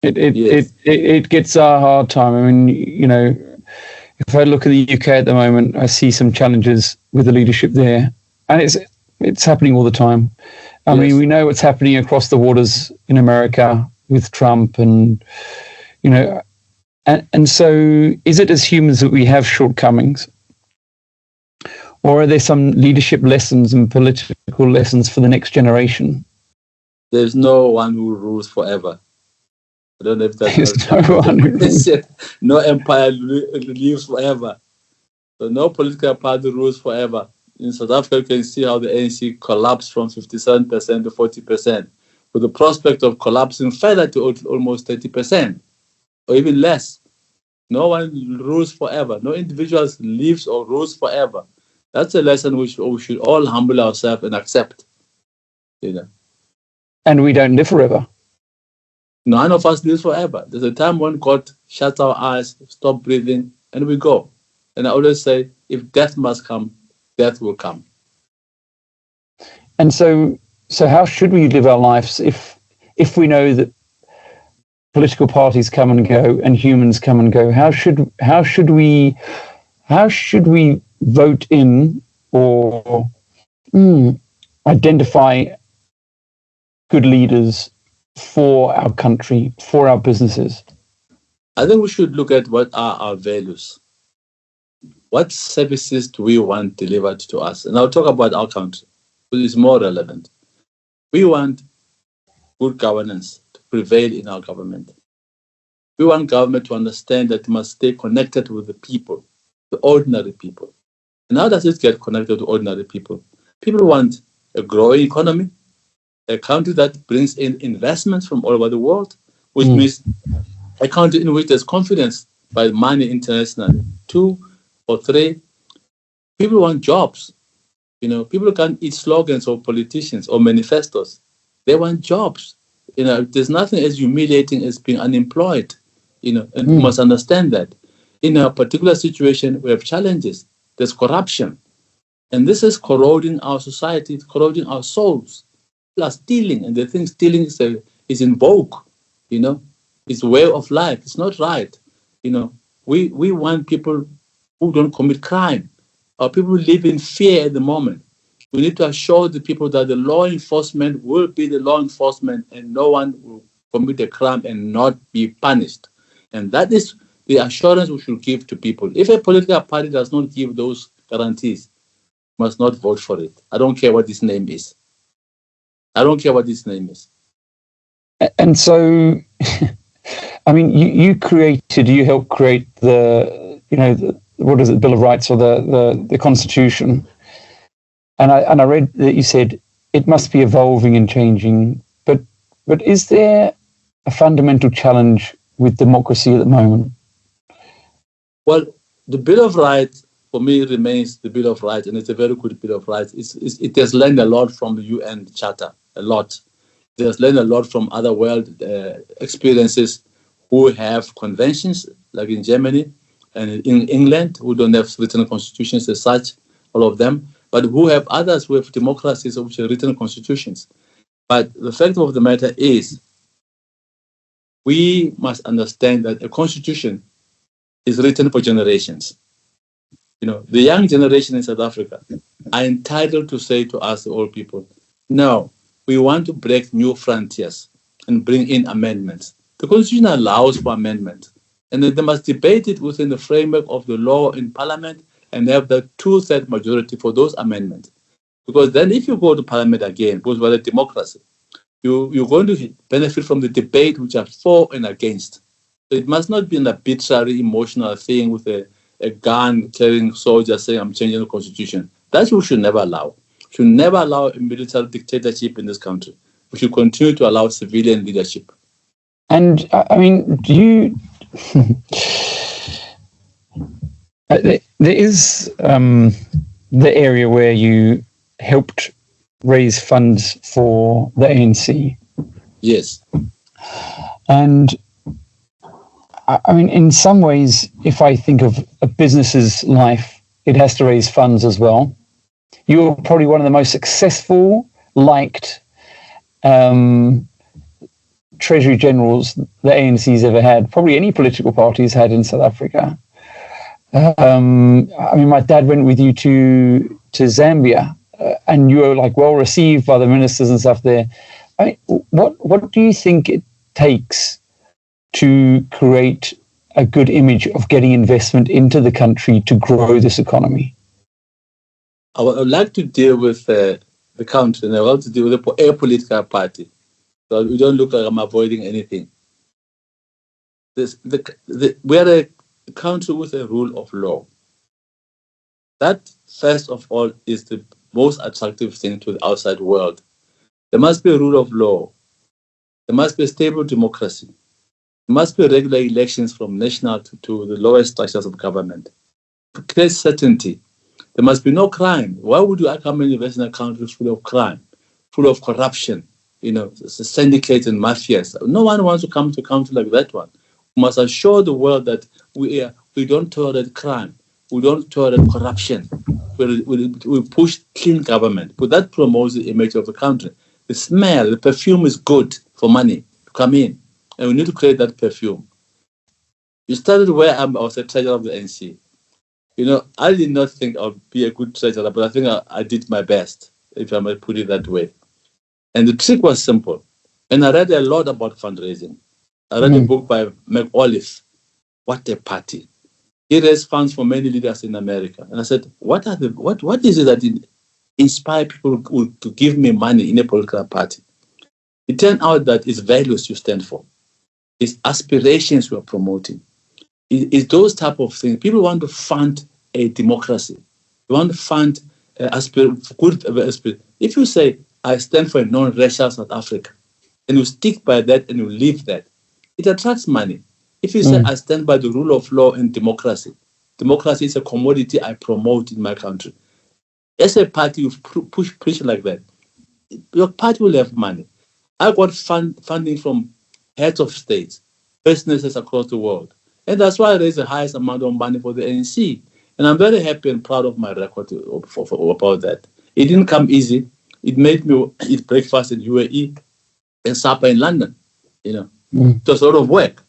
It gets a hard time. I mean, you know, if I look at the UK at the moment, I see some challenges with the leadership there, and it's happening all the time. I mean, we know what's happening across the waters in America with Trump, and you know, and so is it as humans that we have shortcomings, or are there some leadership lessons and political lessons for the next generation? There's no one who rules forever. I don't know if that's no empire lives forever. So no political party rules forever. In South Africa, you can see how the ANC collapsed from 57% to 40%, with the prospect of collapsing further to almost 30%, or even less. No one rules forever. No individual lives or rules forever. That's a lesson which we should all humble ourselves and accept. You know. And we don't live forever. None of us lives forever. There's a time when God shuts our eyes, stop breathing, and we go. And I always say, if death must come, death will come. And so how should we live our lives if we know that political parties come and go and humans come and go? How should we vote in or identify good leaders for our country, for our businesses? I think we should look at what are our values. What services do we want delivered to us? And I'll talk about our country, which is more relevant. We want good governance to prevail in our government. We want government to understand that it must stay connected with the people, the ordinary people. And how does it get connected to ordinary people? People want a growing economy, a country that brings in investments from all over the world, which means a country in which there's confidence by money internationally. 2 or 3, people want jobs. You know, people can't eat slogans of politicians or manifestos. They want jobs. You know, there's nothing as humiliating as being unemployed. You know, and you must understand that. In a particular situation, we have challenges. There's corruption. And this is corroding our society, it's corroding our souls. People are stealing, and they think stealing is in vogue, you know. It's a way of life. It's not right. You know, we want people who don't commit crime. Our people live in fear at the moment. We need to assure the people that the law enforcement will be the law enforcement and no one will commit a crime and not be punished. And that is the assurance we should give to people. If a political party does not give those guarantees, must not vote for it. I don't care what his name is. I don't care what his name is. And so, I mean, you helped create the Bill of Rights or the Constitution. And I read that you said it must be evolving and changing. But is there a fundamental challenge with democracy at the moment? Well, the Bill of Rights, for me, remains the Bill of Rights, and it's a very good Bill of Rights. It has learned a lot from the UN Charter, a lot. It has learned a lot from other world experiences who have conventions, like in Germany and in England, who don't have written constitutions as such, all of them. but who have others who have democracies which are written constitutions. But the fact of the matter is, we must understand that a constitution is written for generations. The young generation in South Africa are entitled to say to us, the old people, no, we want to break new frontiers and bring in amendments. The Constitution allows for amendments, and they must debate it within the framework of the law in Parliament and have the two-thirds majority for those amendments. Because then if you go to Parliament again, because we're a democracy, you're going to benefit from the debate which are for and against. So it must not be an arbitrary, emotional thing with a gun-carrying soldier saying, I'm changing the constitution. That we should never allow. We should never allow a military dictatorship in this country. We should continue to allow civilian leadership. And, I mean, do you... there is the area where you helped raise funds for the ANC. Yes. And I mean, in some ways, if I think of a business's life, it has to raise funds as well. You're probably one of the most successful, liked Treasury Generals the ANC's ever had, probably any political party's had in South Africa. I mean, my dad went with you to Zambia, and you were like well received by the ministers and stuff there. I mean, what do you think it takes to create a good image of getting investment into the country to grow this economy? I would like to deal with the country, and I want to deal with a political party. So we don't look like I'm avoiding anything. We are a country with a rule of law. That, first of all, is the most attractive thing to the outside world. There must be a rule of law. There must be a stable democracy. There must be regular elections from national to the lowest structures of government. To create certainty, there must be no crime. Why would you come and invest in a country full of crime, full of corruption, syndicates and mafias? No one wants to come to a country like that one. We must assure the world that we don't tolerate crime. We don't tolerate corruption. We push clean government. But that promotes the image of the country. The smell, the perfume is good for money to come in. And we need to create that perfume. You started where I was the treasurer of the NC. I did not think I would be a good treasurer, but I think I did my best, if I might put it that way. And the trick was simple. And I read a lot about fundraising. I read a book by McAuliffe, What a Party. He raised funds for many leaders in America. And I said, what is it that inspire people to give me money in a political party? It turned out that it's values you stand for. It's aspirations we are promoting. It's those type of things. People want to fund a democracy. They want to fund good. If you say, I stand for a non-racial South Africa, and you stick by that and you live that, it attracts money. If you say, I stand by the rule of law and democracy, democracy is a commodity I promote in my country. As a party, you preach like that, your party will have money. I got funding from heads of states, businesses across the world. And that's why I raised the highest amount of money for the ANC. And I'm very happy and proud of my record about that. It didn't come easy. It made me eat breakfast in UAE and supper in London. It was a lot of work.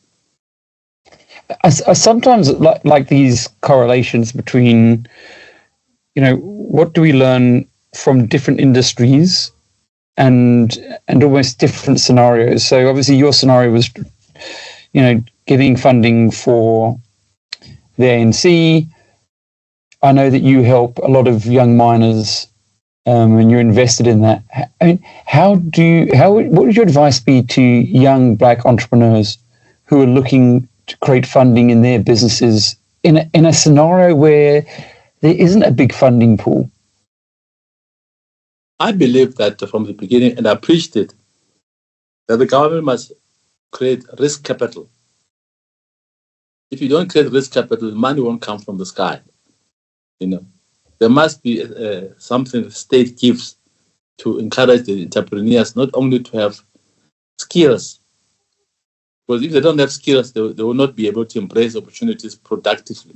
I sometimes like these correlations between, what do we learn from different industries and almost different scenarios. So obviously your scenario was, getting funding for the ANC. I know that you help a lot of young miners and you're invested in that. I mean, what would your advice be to young Black entrepreneurs who are looking to create funding in their businesses in a scenario where there isn't a big funding pool? I believe that from the beginning, and I preached it, that the government must create risk capital. If you don't create risk capital, money won't come from the sky. There must be something the state gives to encourage the entrepreneurs not only to have skills, because if they don't have skills, they will not be able to embrace opportunities productively.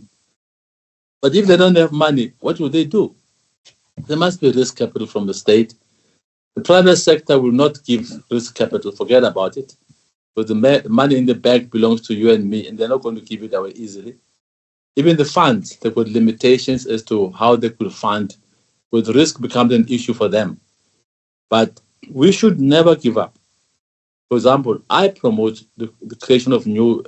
But if they don't have money, what will they do? There must be risk capital from the state. The private sector will not give risk capital, forget about it. But the money in the bank belongs to you and me, and they're not going to give it away easily. Even the funds, they've got limitations as to how they could fund, with risk becomes an issue for them. But we should never give up. For example, I promote the creation of new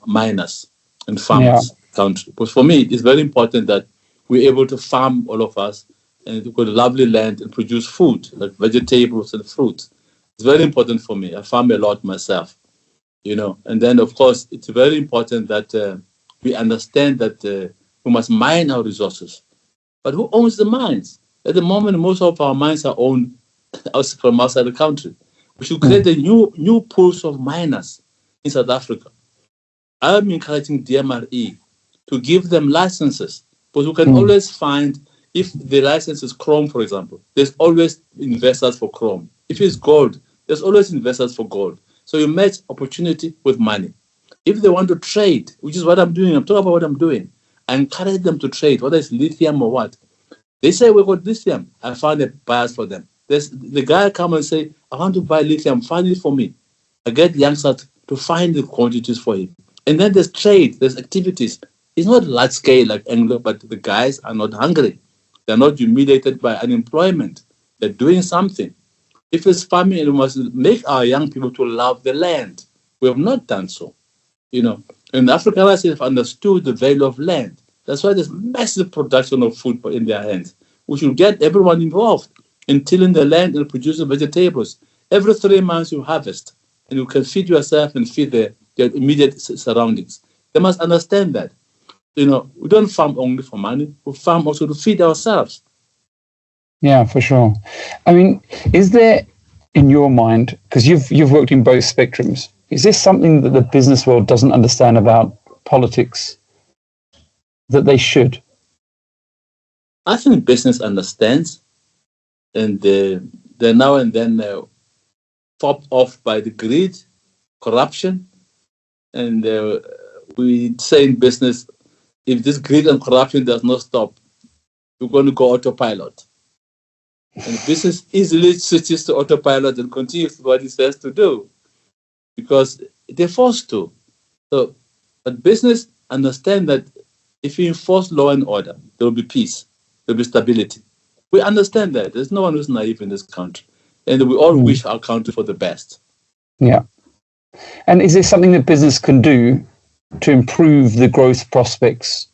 miners and farmers country. But for me, it's very important that we're able to farm, all of us, and we've got lovely land and produce food, like vegetables and fruits. It's very important for me. I farm a lot myself, And then, of course, it's very important that we understand that we must mine our resources. But who owns the mines? At the moment, most of our mines are owned from outside the country. We should create a new pools of miners in South Africa. I'm encouraging DMRE to give them licenses, but we can always find, if the license is chrome, for example, there's always investors for chrome. If it's gold, there's always investors for gold. So you match opportunity with money. If they want to trade, which is what I'm doing, I'm talking about what I'm doing, I encourage them to trade, whether it's lithium or what. They say, we got lithium. I found a buyers for them. The guy come and say, I want to buy lithium, find it for me. I get youngsters to find the quantities for him. And then there's trade, there's activities. It's not large scale like Anglo, but the guys are not hungry. They're not humiliated by unemployment. They're doing something. If it's farming, we must make our young people to love the land. We have not done so. And Africans have understood the value of land. That's why there's massive production of food in their hands. We should get everyone involved in tilling the land and producing vegetables. Every 3 months you harvest, and you can feed yourself and feed your immediate surroundings. They must understand that. We don't farm only for money. We farm also to feed ourselves. Yeah, for sure. I mean, is there, in your mind, because you've worked in both spectrums, is there something that the business world doesn't understand about politics that they should? I think business understands, and they now and then pop off by the greed, corruption, and we say in business, if this greed and corruption does not stop, we're going to go autopilot. And business easily switches to autopilot and continues what it says to do, because they're forced to. But business understand that if you enforce law and order, there will be peace, there will be stability. We understand that. There's no one who's naive in this country. And we all wish our country for the best. Yeah. And is there something that business can do to improve the growth prospects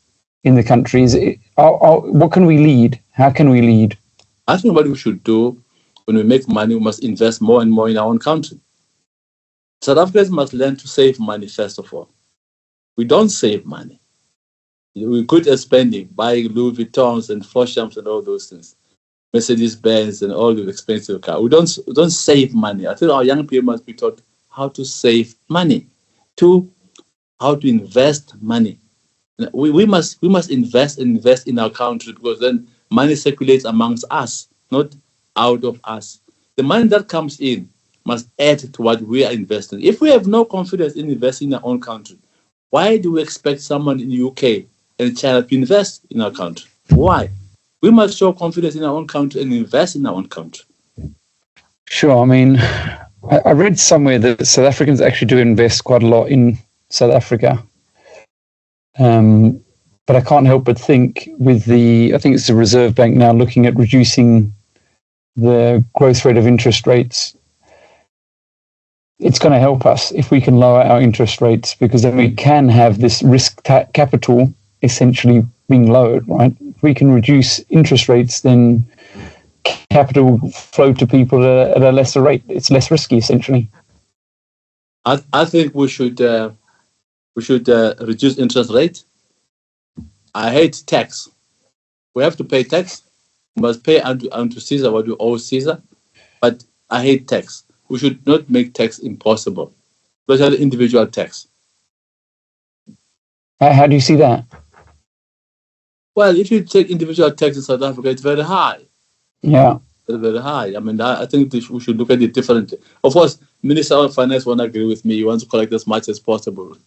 in the country? What can we lead? How can we lead? I think what we should do when we make money, we must invest more and more in our own country. South Africans must learn to save money, first of all. We don't save money. We're good at spending, buying Louis Vuittons and Floshams and all those things, Mercedes-Benz and all the expensive cars. We don't save money. I think our young people must be taught how to save money. 2, how to invest money. We must invest in our country, because then money circulates amongst us, not out of us. The money that comes in must add to what we are investing. If we have no confidence in investing in our own country, why do we expect someone in the UK and China to invest in our country? Why? We must show confidence in our own country and invest in our own country. Sure. I mean, I read somewhere that South Africans actually do invest quite a lot in South Africa. But I can't help but think I think it's the Reserve Bank now looking at reducing the growth rate of interest rates. It's going to help us if we can lower our interest rates, because then we can have this risk capital essentially being lowered, right? If we can reduce interest rates, then capital will flow to people at a lesser rate. It's less risky, essentially. I think we should reduce interest rate. I hate tax. We have to pay tax. We must pay unto Caesar what we owe Caesar. But I hate tax. We should not make tax impossible, especially individual tax. How do you see that? Well, if you take individual tax in South Africa, it's very high. Yeah. It's very high. I mean, I think we should look at it differently. Of course, Minister of Finance won't agree with me. He wants to collect as much as possible.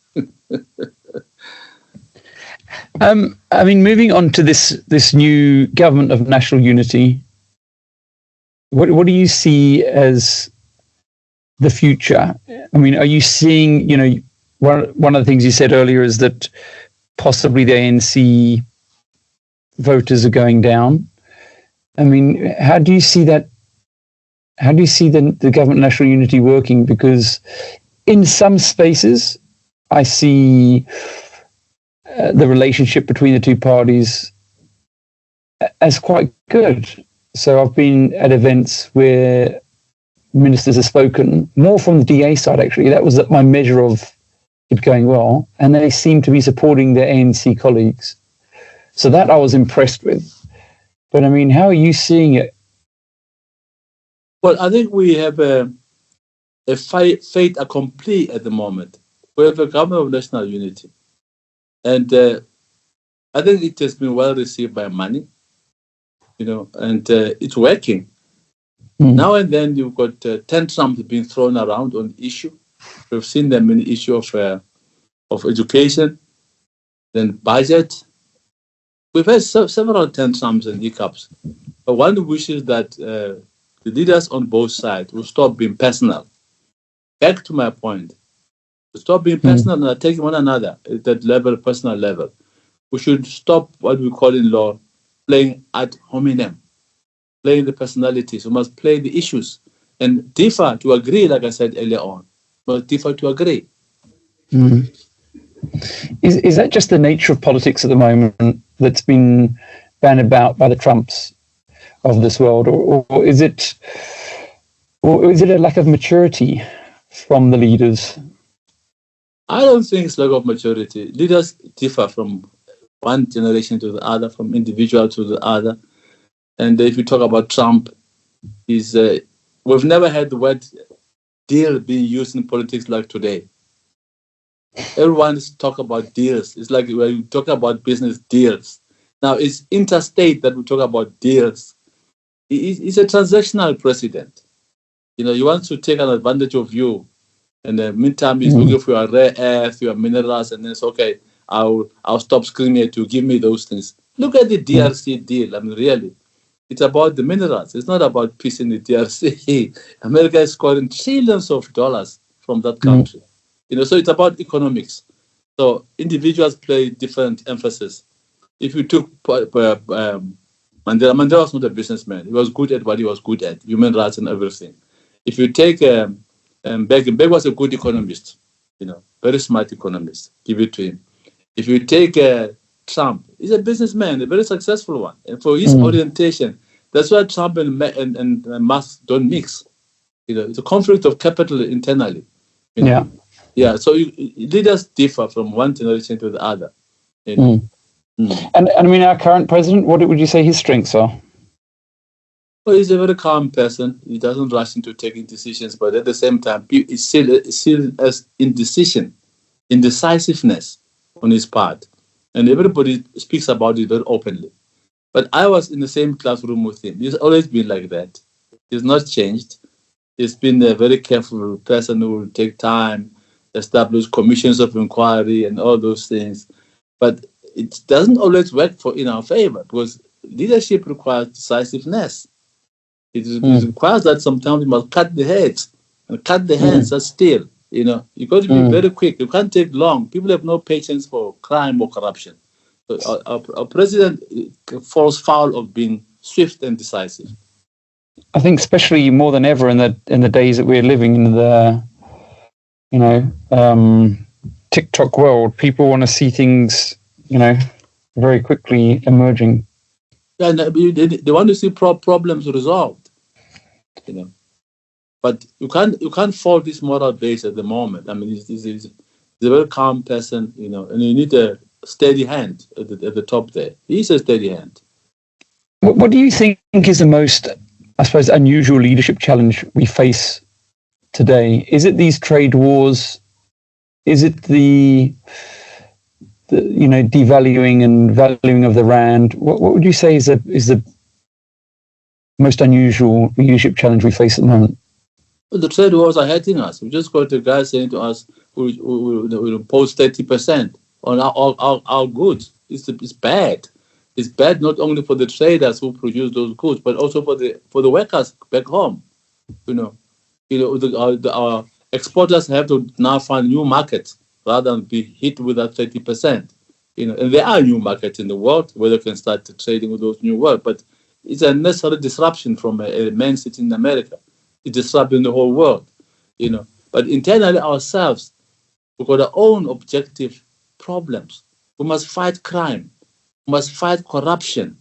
I mean, moving on to this new government of national unity, what do you see as the future? I mean, are you seeing, one of the things you said earlier is that possibly the ANC voters are going down. I mean, how do you see that? How do you see the government of national unity working? Because in some spaces, I see the relationship between the two parties as quite good. So I've been at events where ministers have spoken, more from the DA side actually. That was my measure of it going well. And they seem to be supporting their ANC colleagues. So that I was impressed with. But I mean, how are you seeing it? Well, I think we have a fait accompli at the moment. We have a government of national unity. And I think it has been well received by many, and it's working. Now and then you've got tantrums being thrown around on the issue. We've seen them in the issue of education, then budget. We've had several tantrums and hiccups. But one wishes that the leaders on both sides will stop being personal. Back to my point. Stop being personal and attacking one another at that level, personal level. We should stop what we call in law playing ad hominem, playing the personalities. We must play the issues and differ to agree, like I said earlier on. But differ to agree. Is that just the nature of politics at the moment that's been bandied about by the Trumps of this world, or is it a lack of maturity from the leaders? I don't think it's lack of maturity. Leaders differ from one generation to the other, from individual to the other. And if you talk about Trump, we've never had the word deal being used in politics like today. Everyone's talk about deals. It's like when you talk about business deals. Now, it's interstate that we talk about deals. He's a transactional president. He wants to take an advantage of you. And in the meantime, he's looking for your rare earth, your minerals, and then it's okay, I'll stop screaming at you, give me those things. Look at the DRC deal. I mean, really. It's about the minerals. It's not about peace in the DRC. America is scoring trillions of dollars from that country. So it's about economics. So individuals play different emphasis. If you took Mandela was not a businessman. He was good at what he was good at, human rights and everything. If you take Beg was a good economist, very smart economist. Give it to him. If you take Trump, he's a businessman, a very successful one. And for his orientation, that's why Trump and Musk don't mix. It's a conflict of capital internally. Yeah. So leaders differ from one generation to the other. And I mean, our current president, what would you say his strengths are? Well, he's a very calm person. He doesn't rush into taking decisions, but at the same time, he's still as indecisiveness on his part. And everybody speaks about it very openly. But I was in the same classroom with him. He's always been like that. He's not changed. He's been a very careful person who will take time, establish commissions of inquiry and all those things. But it doesn't always work in our favor because leadership requires decisiveness. It requires that sometimes you must cut the heads and cut the hands are still. You've got to be very quick. You can't take long. People have no patience for crime or corruption. So our president falls foul of being swift and decisive. I think especially more than ever in the days that we're living in the TikTok world, people want to see things, very quickly emerging. Yeah, they want to see problems resolved. But you can't fault this moral base at the moment. I mean, he's a very calm person, and you need a steady hand at the top there. He's a steady hand. What do you think is the most, I suppose, unusual leadership challenge we face today? Is it these trade wars? Is it the devaluing and valuing of the rand? What would you say is the most unusual leadership challenge we face at the moment? Well, the trade wars are hurting us. We just got a guy saying to us, we'll impose 30% on our goods. It's bad. It's bad not only for the traders who produce those goods, but also for the workers back home. Our exporters have to now find new markets rather than be hit with that 30%. And there are new markets in the world where they can start trading with those new world, but it's a necessary disruption from a man sitting in America. It's disrupting the whole world, But internally ourselves, we've got our own objective problems. We must fight crime. We must fight corruption.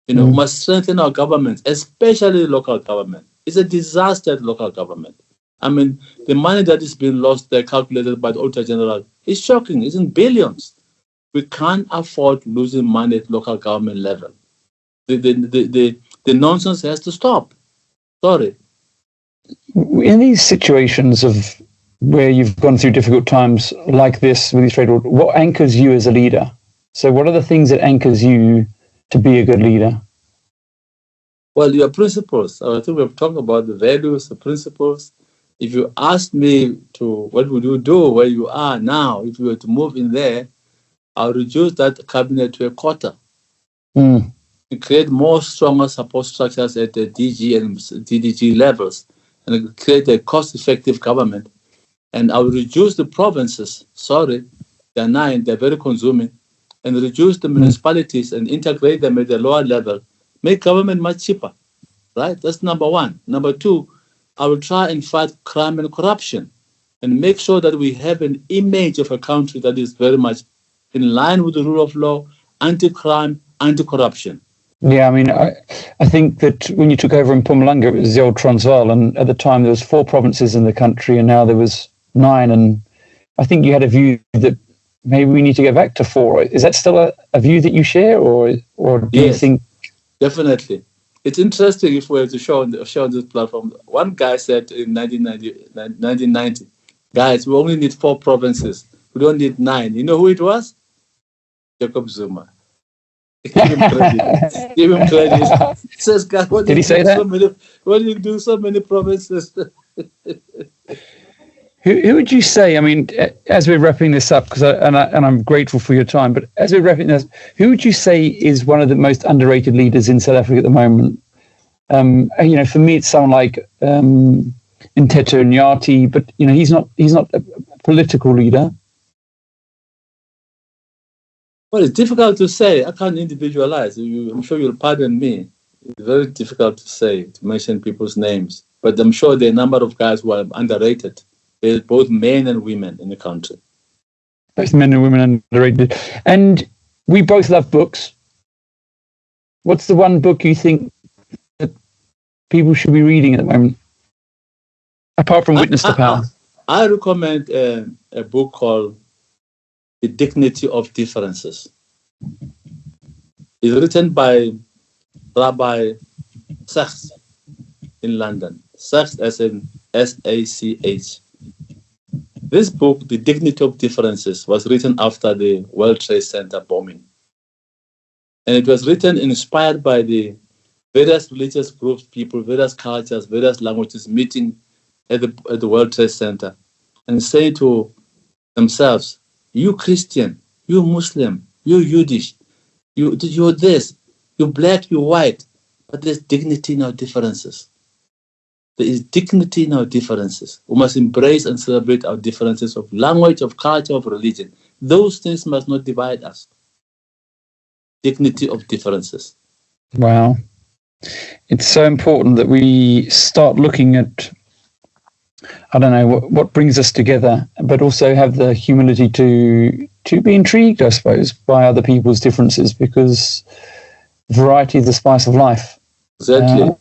We must strengthen our governments, especially local government. It's a disaster at local government. I mean, the money that is being lost there, calculated by the Auditor General, is shocking. It's in billions. We can't afford losing money at local government level. The nonsense has to stop. Sorry. In these situations of where you've gone through difficult times like this with these trade wars, what anchors you as a leader? So what are the things that anchors you to be a good leader? Well, your principles. I think we've talked about the values, the principles. If you ask me what would you do where you are now, if you were to move in there, I'll reduce that cabinet to a quarter. And create more stronger support structures at the DG and DDG levels, and create a cost-effective government. And I'll reduce the provinces. Sorry, they're 9, they're very consuming. And reduce the municipalities and integrate them at the lower level. Make government much cheaper, right? That's number one. Number two, I will try and fight crime and corruption and make sure that we have an image of a country that is very much in line with the rule of law, anti-crime, anti-corruption. Yeah, I mean, I think that when you took over in Mpumalanga, it was the old Transvaal, and at the time there was 4 provinces in the country, and now there was 9, and I think you had a view that maybe we need to go back to 4. Is that still a view that you share, or do you think? Definitely. It's interesting if we were to show on this platform. One guy said in 1990, guys, we only need 4 provinces. We don't need 9. You know who it was? Jacob Zuma. Give him credit. Give him credit. He says, God, did he say that? Why do you do so many provinces? Who would you say? I mean, as we're wrapping this up, and I'm grateful for your time, but as we're wrapping this, who would you say is one of the most underrated leaders in South Africa at the moment? For me, it's someone like Nteto Nyati, but he's not a political leader. Well, it's difficult to say. I can't individualize. I'm sure you'll pardon me. It's very difficult to say, to mention people's names. But I'm sure there are a number of guys who are underrated. There's both men and women in the country. Both men and women underrated. And we both love books. What's the one book you think that people should be reading at the moment? Apart from Witness to Power. I recommend a book called The Dignity of Differences. It's written by Rabbi Sachs in London. Sachs as in S-A-C-H. This book, The Dignity of Differences, was written after the World Trade Center bombing. And it was written inspired by the various religious groups, people, various cultures, various languages meeting at the World Trade Center and saying to themselves, you Christian, you Muslim, you Yiddish, you're this, you're black, you're white, but there's dignity in our differences. There is dignity in our differences. We must embrace and celebrate our differences of language, of culture, of religion. Those things must not divide us. Dignity of differences. Wow. It's so important that we start looking at, I don't know, what brings us together, but also have the humility to be intrigued, I suppose, by other people's differences, because variety is the spice of life. Exactly.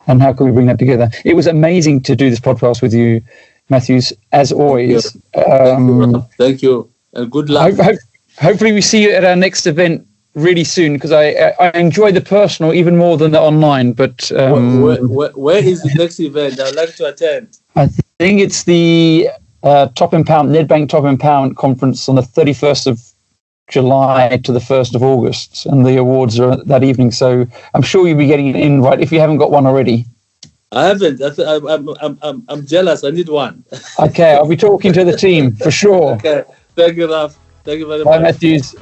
And how can we bring that together? It was amazing to do this podcast with you, Mathews, as always. Thank you. And good luck. Hopefully we see you at our next event really soon, because I enjoy the personal even more than the online. But where is the next event? I'd like to attend. I think it's the Top Empowerment, Nedbank Top Empowerment Conference on the 31st of July to the 1st of August, and the awards are that evening. So I'm sure you'll be getting an invite if you haven't got one already. I haven't. I'm jealous. I need one. Okay, I'll be talking to the team for sure. Okay, thank you, Ralf. Thank you very Bye, much. Mathews.